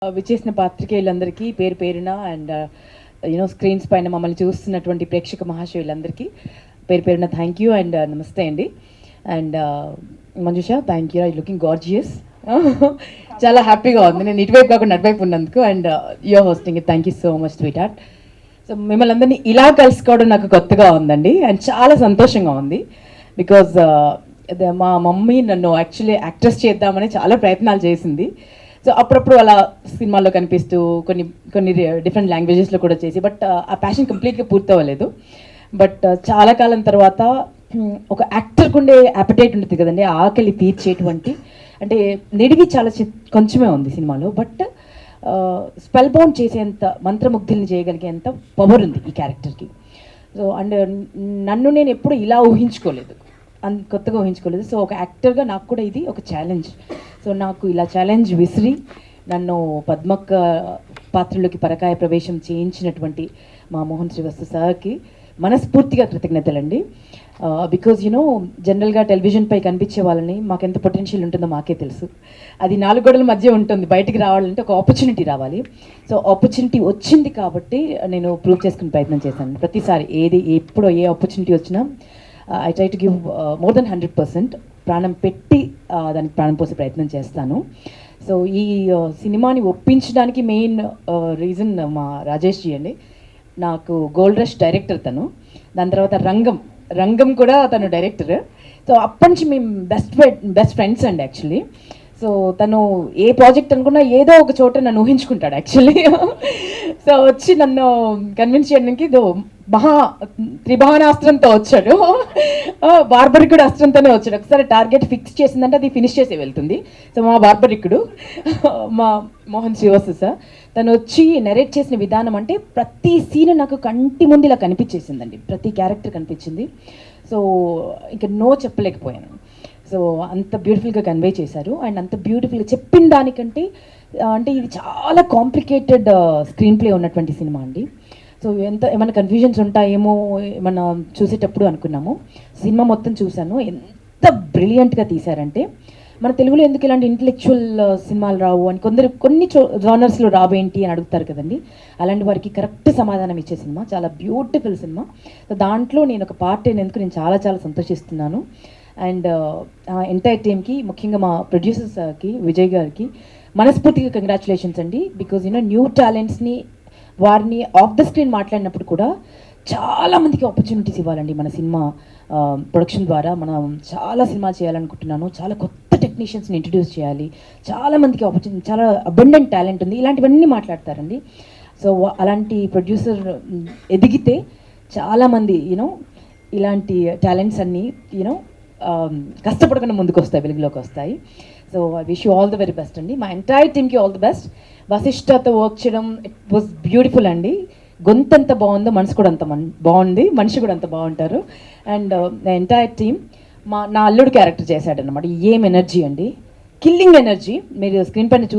విచ్చేసిన పాత్రికేయులందరికీ పేరు పేరున అండ్ స్క్రీన్స్ పైన మమ్మల్ని చూస్తున్నటువంటి ప్రేక్షక మహాశయులందరికీ పేరు పేరున థ్యాంక్ యూ అండ్ నమస్తే అండి. And Manjusha, thank you, I looking gorgeous. చాలా హ్యాపీగా ఉంది నేను ఇటువైపు కాకుండా అటువైపు ఉన్నందుకు. And you're hosting it, thank you so much sweetheart. So మిమ్మల్ని అందరినీ ఇలా కలుసుకోవడం నాకు కొత్తగా ఉందండి అండ్ చాలా సంతోషంగా ఉంది. బికాజ్ మా మమ్మీ నన్ను యాక్చువల్లీ యాక్ట్రెస్ చేద్దామని చాలా ప్రయత్నాలు చేసింది. సో అప్పుడప్పుడు అలా సినిమాల్లో కనిపిస్తూ కొన్ని కొన్ని డిఫరెంట్ లాంగ్వేజెస్లో కూడా చేసి, బట్ ఆ ప్యాషన్ కంప్లీట్గా పూర్తవ్వలేదు. బట్ చాలా కాలం తర్వాత ఒక యాక్టర్కి ఉండే అపటైట్ ఉంటుంది కదండి, ఆకలి తీర్చేటువంటి, అంటే నిడివి చాలా కొంచెమే ఉంది సినిమాలో, బట్ స్పెల్ బౌండ్ చేసేంత, మంత్రముగ్ధుల్ని చేయగలిగేంత పవర్ ఉంది ఈ క్యారెక్టర్కి. సో అండ్ నన్ను నేను ఎప్పుడు ఇలా ఊహించుకోలేదు, కొత్తగా ఊహించుకోలేదు. సో ఒక యాక్టర్గా నాకు కూడా ఇది ఒక ఛాలెంజ్. సో నాకు ఇలా ఛాలెంజ్ విసిరి నన్ను పద్మక్క పాత్రలోకి పరకాయ ప్రవేశం చేయించినటువంటి మా మోహన్ శ్రీవస్తు సార్కి మనస్ఫూర్తిగా కృతజ్ఞతలండి. బికాజ్ జనరల్గా టెలివిజన్పై కనిపించే వాళ్ళని మాకు ఎంత పొటెన్షియల్ ఉంటుందో మాకే తెలుసు. అది 4 గోడల మధ్య ఉంటుంది, బయటికి రావాలంటే ఒక ఆపర్చునిటీ రావాలి. సో ఆపర్చునిటీ వచ్చింది కాబట్టి నేను ప్రూవ్ చేసుకునే ప్రయత్నం చేశాను. ప్రతిసారి ఎప్పుడో ఏ ఆపర్చునిటీ వచ్చినా I try to give more than 100%, ప్రాణం పెట్టి దానికి ప్రాణం పోసే ప్రయత్నం చేస్తాను. సో ఈ సినిమాని ఒప్పించడానికి మెయిన్ రీజన్ మా రాజేష్ జీ అండి. నాకు గోల్డ్ రష్ డైరెక్టర్ తను, దాని తర్వాత రంగం కూడా తను డైరెక్టర్. సో అప్పటి నుంచి మేము బెస్ట్ ఫ్రెండ్స్ అండి యాక్చువల్లీ. సో తను ఏ ప్రాజెక్ట్ అనుకున్నా ఏదో ఒక చోట నన్ను ఊహించుకుంటాడు యాక్చువల్లీ. సో వచ్చి నన్ను కన్విన్స్ చేయడానికి త్రిభానాస్త్రంతో వచ్చాడు, బార్బరికుడు అస్త్రంతోనే వచ్చాడు. ఒకసారి టార్గెట్ ఫిక్స్ చేసిందంటే అది ఫినిష్ చేసి వెళ్తుంది. సో మా బార్బరికుడు మా మోహన్ శ్రీవస్తు సార్, తను వచ్చి నెరేట్ చేసిన విధానం అంటే ప్రతి సీన్ నాకు కంటి ముందు ఇలా కనిపించేసిందండి, ప్రతి క్యారెక్టర్ కనిపించింది. సో ఇంకా నో చెప్పలేకపోయాను. సో అంత బ్యూటిఫుల్గా కన్వే చేశారు. అండ్ అంత బ్యూటిఫుల్గా చెప్పిన దానికంటే అంటే ఇది చాలా కాంప్లికేటెడ్ స్క్రీన్ ప్లే ఉన్నటువంటి సినిమా అండి. సో ఏమైనా కన్ఫ్యూజన్స్ ఉంటాయేమో ఏమన్నా చూసేటప్పుడు అనుకున్నాము. సినిమా మొత్తం చూశాను, ఎంత బ్రిలియంట్గా తీశారంటే, మన తెలుగులో ఎందుకు ఇలాంటి ఇంటలెక్చువల్ సినిమాలు రావు అని కొన్ని జానర్స్లో రావేంటి అని అడుగుతారు కదండి. అలాంటి వారికి కరెక్ట్ సమాధానం ఇచ్చే సినిమా, చాలా బ్యూటిఫుల్ సినిమా. సో దాంట్లో నేను ఒక పార్ట్ అయినందుకు నేను చాలా చాలా సంతోషిస్తున్నాను. అండ్ ఎంటైర్ టీమ్కి, ముఖ్యంగా మా ప్రొడ్యూసర్స్కి, విజయ్ గారికి మనస్ఫూర్తిగా కంగ్రాచులేషన్స్ అండి. బికాజ్ న్యూ టాలెంట్స్ని, వారిని ఆఫ్ ద స్క్రీన్ మాట్లాడినప్పుడు కూడా చాలామందికి ఆపర్చునిటీస్ ఇవ్వాలండి. మన సినిమా ప్రొడక్షన్ ద్వారా మనం చాలా సినిమా చేయాలనుకుంటున్నాను. చాలా కొత్త టెక్నీషియన్స్ని ఇంట్రడ్యూస్ చేయాలి, చాలామందికి ఆపర్చునిటీ, చాలా అబండెంట్ టాలెంట్ ఉంది, ఇలాంటివన్నీ మాట్లాడతారండి. సో అలాంటి ప్రొడ్యూసర్ ఎదిగితే చాలామంది ఇలాంటి టాలెంట్స్ అన్నీ కష్టపడకుండా ముందుకు వస్తాయి, వెలుగులోకి వస్తాయి. So I wish you all the very best అండి. మా ఎంటైర్ టీమ్కి ఆల్ ది బెస్ట్. వశిష్ఠతో వర్క్ చేయడం ఇట్ వాజ్ బ్యూటిఫుల్ అండి. గొంతు ఎంత బాగుందో మనసు కూడా అంత బాగుంది, మనిషి కూడా అంత బాగుంటారు. అండ్ ఎంటైర్ టీమ్, నా అల్లుడు క్యారెక్టర్ చేశాడనమాట. ఏం ఎనర్జీ అండి, కిల్లింగ్ ఎనర్జీ. మీరు స్క్రీన్ పైన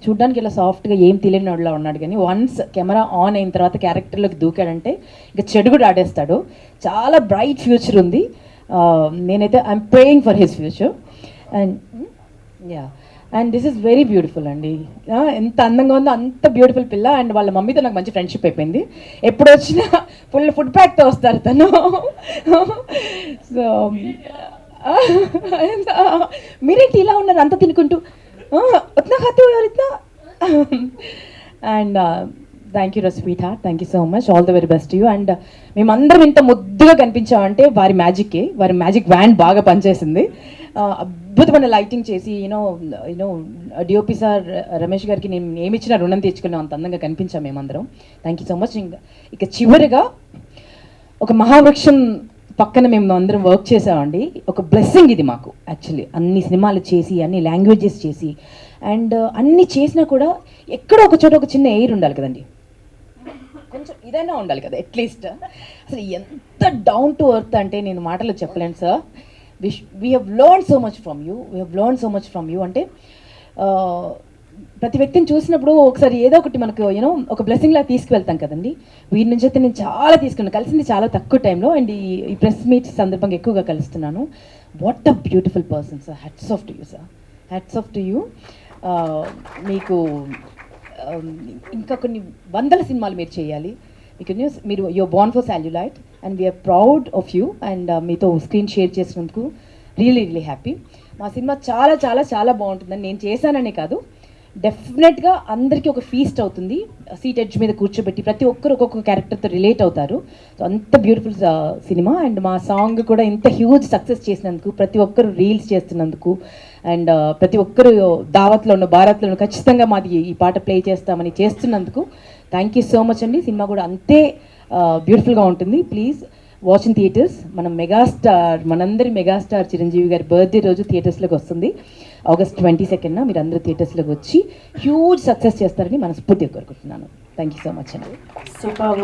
చూడడానికి ఇలా సాఫ్ట్గా ఏం తెలియని వాడిలా ఉన్నాడు, కానీ వన్స్ కెమెరా ఆన్ అయిన తర్వాత క్యారెక్టర్లోకి దూకాడంటే ఇంకా చెడు కూడా ఆడేస్తాడు. చాలా బ్రైట్ ఫ్యూచర్ ఉంది. నేనైతే I'm praying for his future. And this is very beautiful అండి. ఎంత అందంగా ఉందో అంత బ్యూటిఫుల్ పిల్ల. అండ్ వాళ్ళ మమ్మీతో నాకు మంచి ఫ్రెండ్షిప్ అయిపోయింది. ఎప్పుడు వచ్చినా ఫుడ్ ప్యాక్తో వస్తారు తను. సో మీరేంటి ఇలా ఉన్నారు అంత తినుకుంటూ, ఉత్నా ఖాతే ఇత్నా. And thank you sweetheart, thank you so much, all the very best you. And మేమందరం ఇంత ముద్దుగా కనిపించామంటే వారి మ్యాజిక్ వ్యాన్ బాగా పనిచేసింది. అద్భుతమైన లైటింగ్ చేసి డిఓపి సార్ రమేష్ గారికి నేను ఏమిచ్చినా రుణం తీర్చుకున్నాం, అంత అందంగా కనిపించాం మేమందరం. Thank you so much. ఇక చివరిగా ఒక మహావృక్షం పక్కన మేము అందరం వర్క్ చేసామండి. ఒక బ్లెస్సింగ్ ఇది మాకు యాక్చువల్లీ. అన్ని సినిమాలు చేసి, అన్ని లాంగ్వేజెస్ చేసి, అండ్ అన్ని చేసినా కూడా ఎక్కడో ఒక చోట ఒక చిన్న ఎయిర్ ఉండాలి కదండి, కొంచెం ఇదైనా ఉండాలి కదా అట్లీస్ట్. అసలు ఎంత డౌన్ టు ఎర్త్ అంటే నేను మాటలో చెప్పలేను sir. We have learn so much from you. అంటే ప్రతి వ్యక్తిని చూసినప్పుడు ఒకసారి ఏదో ఒకటి మనకు ఒక బ్లెస్సింగ్ లాగా తీసుకువెళ్తాం కదండి. వీరి నుంచి అయితే నేను చాలా తీసుకున్నాను, కలిసింది చాలా తక్కువ టైంలో. అండ్ ఈ ప్రెస్ మీట్ సందర్భంగా ఎక్కువగా కలుస్తున్నాను. What a beautiful person sir. Hats off to you sir, hats off to you. మీకు ఇంకా కొన్ని వందల సినిమాలు మీరు చేయాలి. బికాజ్ మీరు you're born for celluloid and we are proud of you. And మీతో స్క్రీన్ షేర్ చేసినందుకు రియలీ హ్యాపీ. మా సినిమా చాలా చాలా చాలా బాగుంటుందని నేను చేశాననే కాదు, డెఫినెట్గా అందరికీ ఒక ఫీస్ట్ అవుతుంది. సీట్ ఎడ్జ్ మీద కూర్చోబెట్టి ప్రతి ఒక్కరు ఒక్కొక్క క్యారెక్టర్తో రిలేట్ అవుతారు. సో అంత బ్యూటిఫుల్ సినిమా. అండ్ మా సాంగ్ కూడా ఇంత హ్యూజ్ సక్సెస్ చేసినందుకు, ప్రతి ఒక్కరు రీల్స్ చేస్తున్నందుకు, అండ్ ప్రతి ఒక్కరు దావత్లోనూ భారత్లోనూ ఖచ్చితంగా మాది ఈ పాట ప్లే చేస్తామని చేస్తున్నందుకు థ్యాంక్ యూ సో మచ్ అండి. సినిమా కూడా అంతే బ్యూటిఫుల్గా ఉంటుంది. Please watch in theatres. మనం మెగాస్టార్, మనందరి మెగాస్టార్ చిరంజీవి గారి బర్త్డే రోజు థియేటర్స్లోకి వస్తుంది August 22nd. మీరు అందరూ థియేటర్స్లోకి వచ్చి హ్యూజ్ సక్సెస్ చేస్తారని మనస్ఫూర్తిగా కోరుకుంటున్నాను. థ్యాంక్ యూ సో మచ్ అండి. సూపర్.